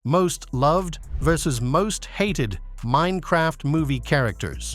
Most loved versus most hated Minecraft movie characters.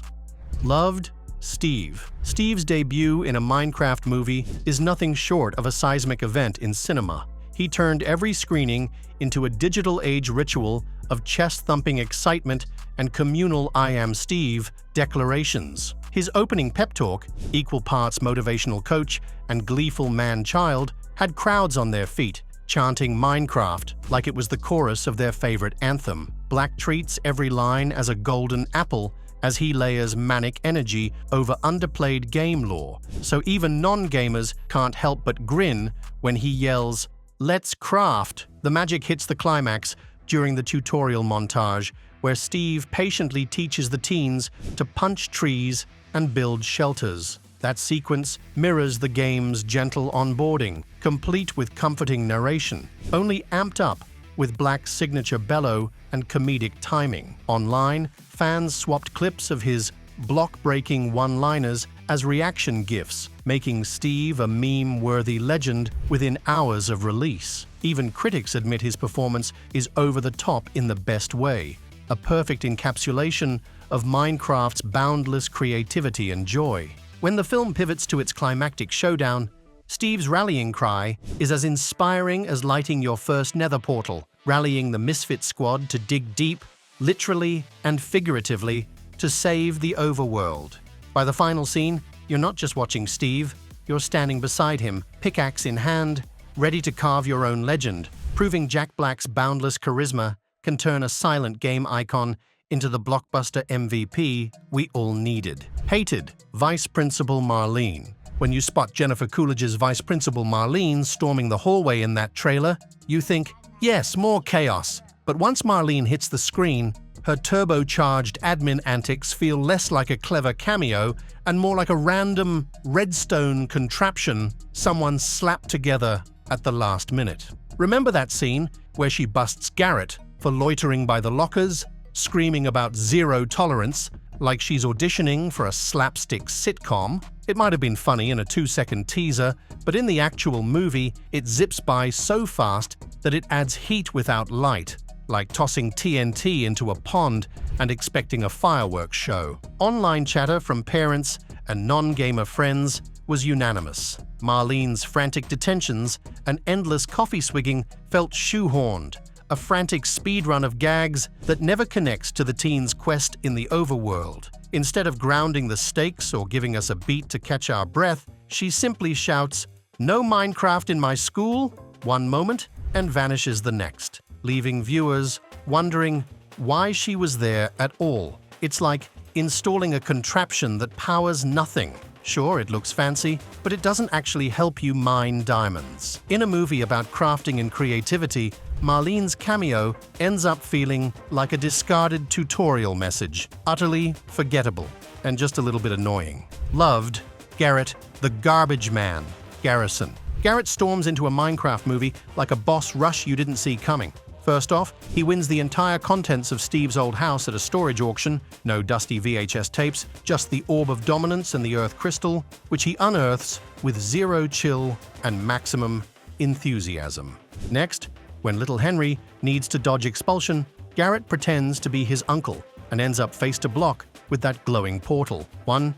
Loved, Steve. Steve's debut in a Minecraft movie is nothing short of a seismic event in cinema. He turned every screening into a digital age ritual of chest-thumping excitement and communal "I am Steve" declarations. His opening pep talk, equal parts motivational coach and gleeful man-child, had crowds on their feet, chanting Minecraft like it was the chorus of their favorite anthem. Black treats every line as a golden apple as he layers manic energy over underplayed game lore, so even non-gamers can't help but grin when he yells, "Let's craft!" The magic hits the climax during the tutorial montage, where Steve patiently teaches the teens to punch trees and build shelters. That sequence mirrors the game's gentle onboarding, complete with comforting narration, only amped up with Black's signature bellow and comedic timing. Online, fans swapped clips of his block-breaking one-liners as reaction GIFs, making Steve a meme-worthy legend within hours of release. Even critics admit his performance is over the top in the best way, a perfect encapsulation of Minecraft's boundless creativity and joy. When the film pivots to its climactic showdown, Steve's rallying cry is as inspiring as lighting your first nether portal, rallying the Misfit squad to dig deep, literally and figuratively, to save the overworld. By the final scene, you're not just watching Steve, you're standing beside him, pickaxe in hand, ready to carve your own legend, proving Jack Black's boundless charisma can turn a silent game icon into the blockbuster MVP we all needed. Hated, Vice Principal Marlene. When you spot Jennifer Coolidge's Vice Principal Marlene storming the hallway in that trailer, you think, yes, more chaos. But once Marlene hits the screen, her turbocharged admin antics feel less like a clever cameo and more like a random redstone contraption someone slapped together at the last minute. Remember that scene where she busts Garrett for loitering by the lockers, screaming about zero tolerance, like she's auditioning for a slapstick sitcom? It might have been funny in a 2-second teaser, but in the actual movie, it zips by so fast that it adds heat without light, like tossing TNT into a pond and expecting a fireworks show. Online chatter from parents and non-gamer friends was unanimous. Marlene's frantic detentions and endless coffee swigging felt shoehorned, a frantic speedrun of gags that never connects to the teen's quest in the overworld. Instead of grounding the stakes or giving us a beat to catch our breath, she simply shouts, "No Minecraft in my school," one moment and vanishes the next, leaving viewers wondering why she was there at all. It's like installing a contraption that powers nothing. Sure, it looks fancy, but it doesn't actually help you mine diamonds. In a movie about crafting and creativity, Marlene's cameo ends up feeling like a discarded tutorial message, utterly forgettable and just a little bit annoying. Loved, Garrett, the garbage man, Garrison. Garrett storms into a Minecraft movie like a boss rush you didn't see coming. First off, he wins the entire contents of Steve's old house at a storage auction, no dusty VHS tapes, just the Orb of Dominance and the Earth Crystal, which he unearths with zero chill and maximum enthusiasm. Next, when little Henry needs to dodge expulsion, Garrett pretends to be his uncle and ends up face to block with that glowing portal.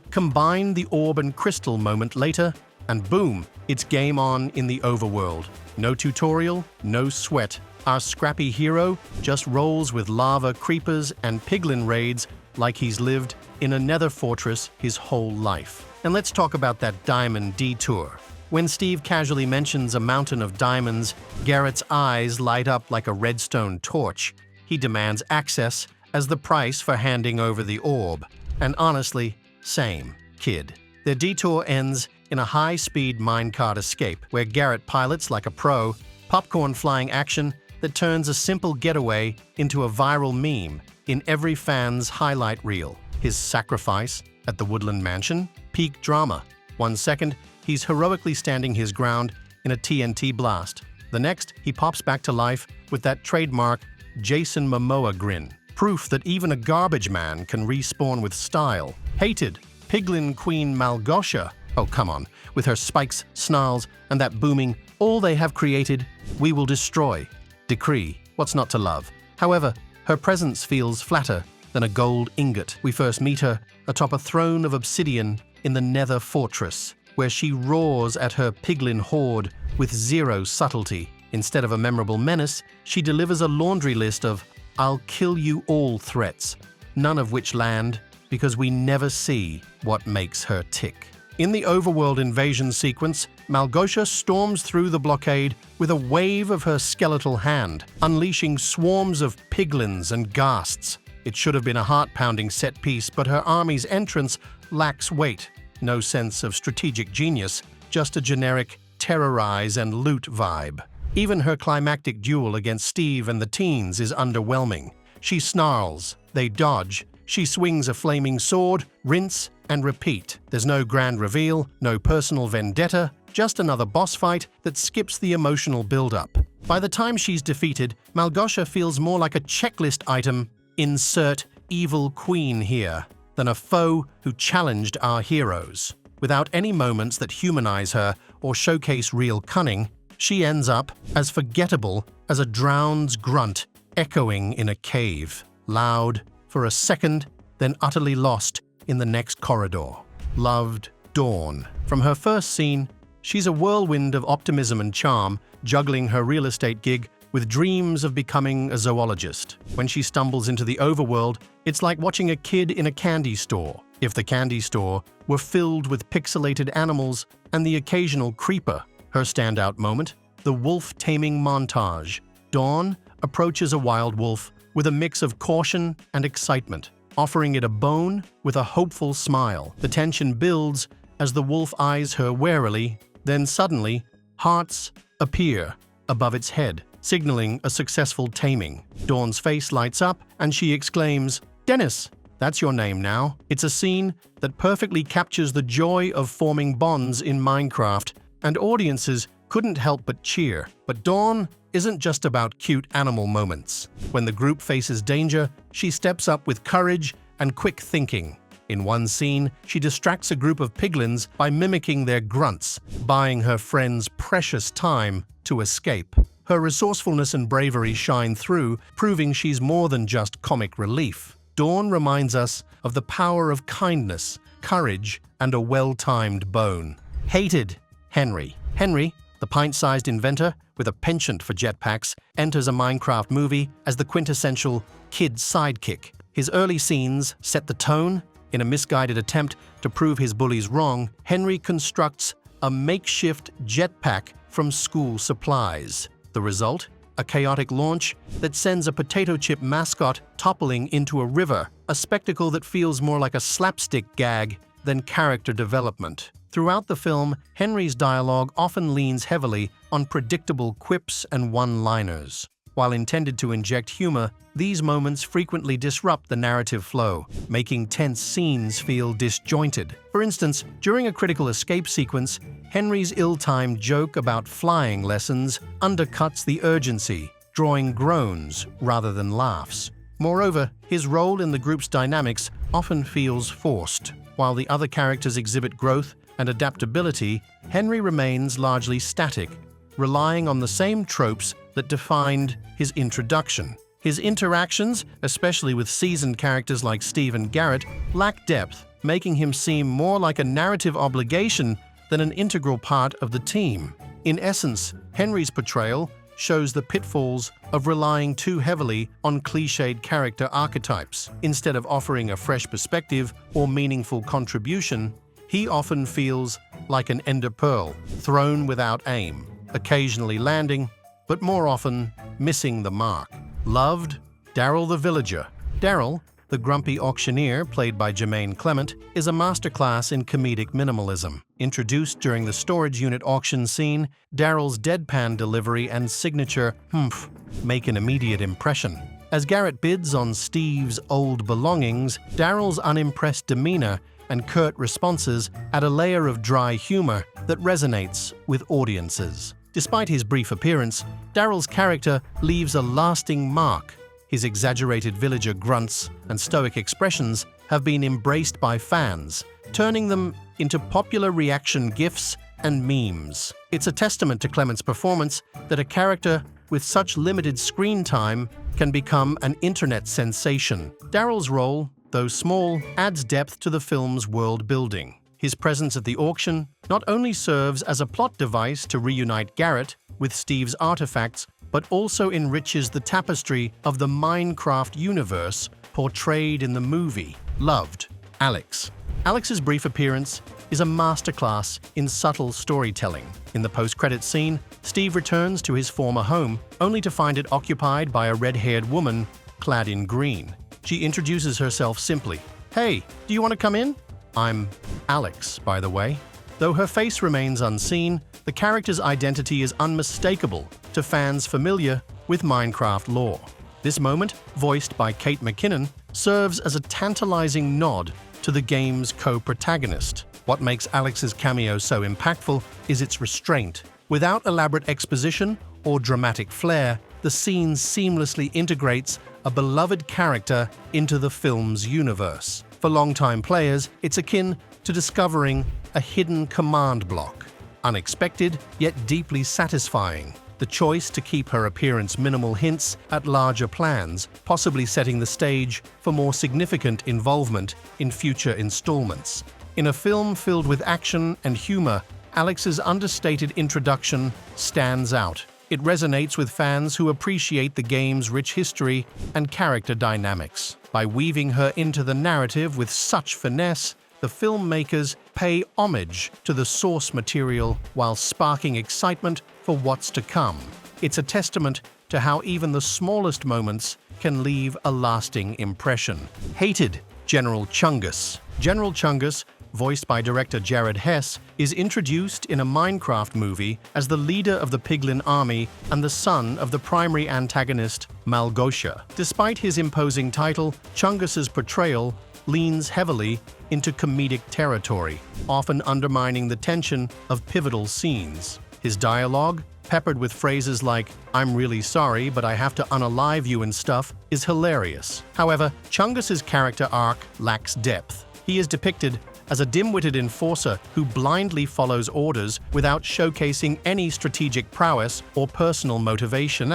Combine the orb and crystal moment later, and boom, it's game on in the overworld. No tutorial, no sweat. Our scrappy hero just rolls with lava creepers and piglin raids like he's lived in a nether fortress his whole life. And let's talk about that diamond detour. When Steve casually mentions a mountain of diamonds, Garrett's eyes light up like a redstone torch. He demands access as the price for handing over the orb. And honestly, same, kid. Their detour ends in a high-speed minecart escape, where Garrett pilots like a pro, popcorn-flying action that turns a simple getaway into a viral meme in every fan's highlight reel. His sacrifice at the Woodland Mansion? Peak drama. 1 second, he's heroically standing his ground in a TNT blast. The next, he pops back to life with that trademark Jason Momoa grin. Proof that even a garbage man can respawn with style. Hated, Piglin Queen Malosha. Oh, come on. With her spikes, snarls, and that booming, "All they have created, we will destroy." Decree. What's not to love? However, her presence feels flatter than a gold ingot. We first meet her atop a throne of obsidian in the Nether Fortress, where she roars at her piglin horde with zero subtlety. Instead of a memorable menace, she delivers a laundry list of "I'll kill you all" threats, none of which land because we never see what makes her tick. In the overworld invasion sequence, Malosha storms through the blockade with a wave of her skeletal hand, unleashing swarms of piglins and ghasts. It should have been a heart-pounding set piece, but her army's entrance lacks weight. No sense of strategic genius, just a generic terrorize and loot vibe. Even her climactic duel against Steve and the teens is underwhelming. She snarls, they dodge, she swings a flaming sword, rinse and repeat. There's no grand reveal, no personal vendetta, just another boss fight that skips the emotional build-up. By the time she's defeated, Malosha feels more like a checklist item, insert evil queen here, than a foe who challenged our heroes. Without any moments that humanize her or showcase real cunning, she ends up as forgettable as a drowned's grunt echoing in a cave, loud for a second, then utterly lost in the next corridor. Loved Dawn. From her first scene, she's a whirlwind of optimism and charm, juggling her real estate gig with dreams of becoming a zoologist. When she stumbles into the overworld, it's like watching a kid in a candy store. If the candy store were filled with pixelated animals and the occasional creeper. Her standout moment, the wolf taming montage. Dawn approaches a wild wolf with a mix of caution and excitement, offering it a bone with a hopeful smile. The tension builds as the wolf eyes her warily, then suddenly, hearts appear above its head, signaling a successful taming. Dawn's face lights up and she exclaims, "Dennis, that's your name now." It's a scene that perfectly captures the joy of forming bonds in Minecraft, and audiences couldn't help but cheer. But Dawn isn't just about cute animal moments. When the group faces danger, she steps up with courage and quick thinking. In one scene, she distracts a group of piglins by mimicking their grunts, buying her friends precious time to escape. Her resourcefulness and bravery shine through, proving she's more than just comic relief. Dawn reminds us of the power of kindness, courage, and a well-timed bone. Hated Henry. Henry, the pint-sized inventor with a penchant for jetpacks, enters a Minecraft movie as the quintessential kid sidekick. His early scenes set the tone. In a misguided attempt to prove his bullies wrong, Henry constructs a makeshift jetpack from school supplies. The result? A chaotic launch that sends a potato chip mascot toppling into a river, a spectacle that feels more like a slapstick gag than character development. Throughout the film, Henry's dialogue often leans heavily on predictable quips and one-liners. While intended to inject humor, these moments frequently disrupt the narrative flow, making tense scenes feel disjointed. For instance, during a critical escape sequence, Henry's ill-timed joke about flying lessons undercuts the urgency, drawing groans rather than laughs. Moreover, his role in the group's dynamics often feels forced. While the other characters exhibit growth and adaptability, Henry remains largely static, relying on the same tropes that defined his introduction. His interactions, especially with seasoned characters like Steve and Garrett, lack depth, making him seem more like a narrative obligation than an integral part of the team. In essence, Henry's portrayal shows the pitfalls of relying too heavily on cliched character archetypes. Instead of offering a fresh perspective or meaningful contribution, he often feels like an ender pearl, thrown without aim, occasionally landing, but more often missing the mark. Loved Daryl the Villager. Daryl, the grumpy auctioneer played by Jermaine Clement, is a masterclass in comedic minimalism. Introduced during the storage unit auction scene, Daryl's deadpan delivery and signature "humph" make an immediate impression. As Garrett bids on Steve's old belongings, Daryl's unimpressed demeanor and curt responses add a layer of dry humor that resonates with audiences. Despite his brief appearance, Daryl's character leaves a lasting mark. His exaggerated villager grunts and stoic expressions have been embraced by fans, turning them into popular reaction GIFs and memes. It's a testament to Clement's performance that a character with such limited screen time can become an internet sensation. Daryl's role, though small, adds depth to the film's world building. His presence at the auction not only serves as a plot device to reunite Garrett with Steve's artifacts, but also enriches the tapestry of the Minecraft universe portrayed in the movie. Loved. Alex. Alex's brief appearance is a masterclass in subtle storytelling. In the post-credits scene, Steve returns to his former home, only to find it occupied by a red-haired woman clad in green. She introduces herself simply. "Hey, do you want to come in? I'm Alex, by the way." Though her face remains unseen, the character's identity is unmistakable to fans familiar with Minecraft lore. This moment, voiced by Kate McKinnon, serves as a tantalizing nod to the game's co-protagonist. What makes Alex's cameo so impactful is its restraint. Without elaborate exposition or dramatic flair, the scene seamlessly integrates a beloved character into the film's universe. For longtime players, it's akin to discovering a hidden command block. Unexpected, yet deeply satisfying. The choice to keep her appearance minimal hints at larger plans, possibly setting the stage for more significant involvement in future installments. In a film filled with action and humor, Alex's understated introduction stands out. It resonates with fans who appreciate the game's rich history and character dynamics. By weaving her into the narrative with such finesse, the filmmakers pay homage to the source material while sparking excitement for what's to come. It's a testament to how even the smallest moments can leave a lasting impression. Hated. General Chungus. General Chungus, voiced by director Jared Hess, is introduced in a Minecraft movie as the leader of the Piglin army and the son of the primary antagonist, Malosha. Despite his imposing title, Chungus's portrayal leans heavily into comedic territory, often undermining the tension of pivotal scenes. His dialogue, peppered with phrases like, "I'm really sorry, but I have to unalive you and stuff," is hilarious. However, Chungus's character arc lacks depth. He is depicted as a dim-witted enforcer who blindly follows orders without showcasing any strategic prowess or personal motivation.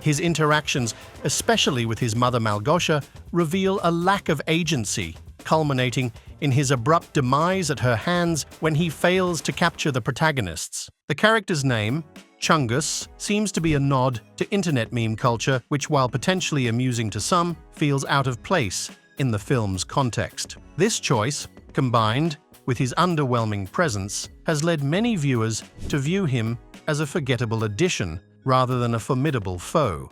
His interactions, especially with his mother Malosha, reveal a lack of agency, culminating in his abrupt demise at her hands when he fails to capture the protagonists. The character's name, Chungus, seems to be a nod to internet meme culture, which, while potentially amusing to some, feels out of place in the film's context. This choice, combined with his underwhelming presence, has led many viewers to view him as a forgettable addition rather than a formidable foe.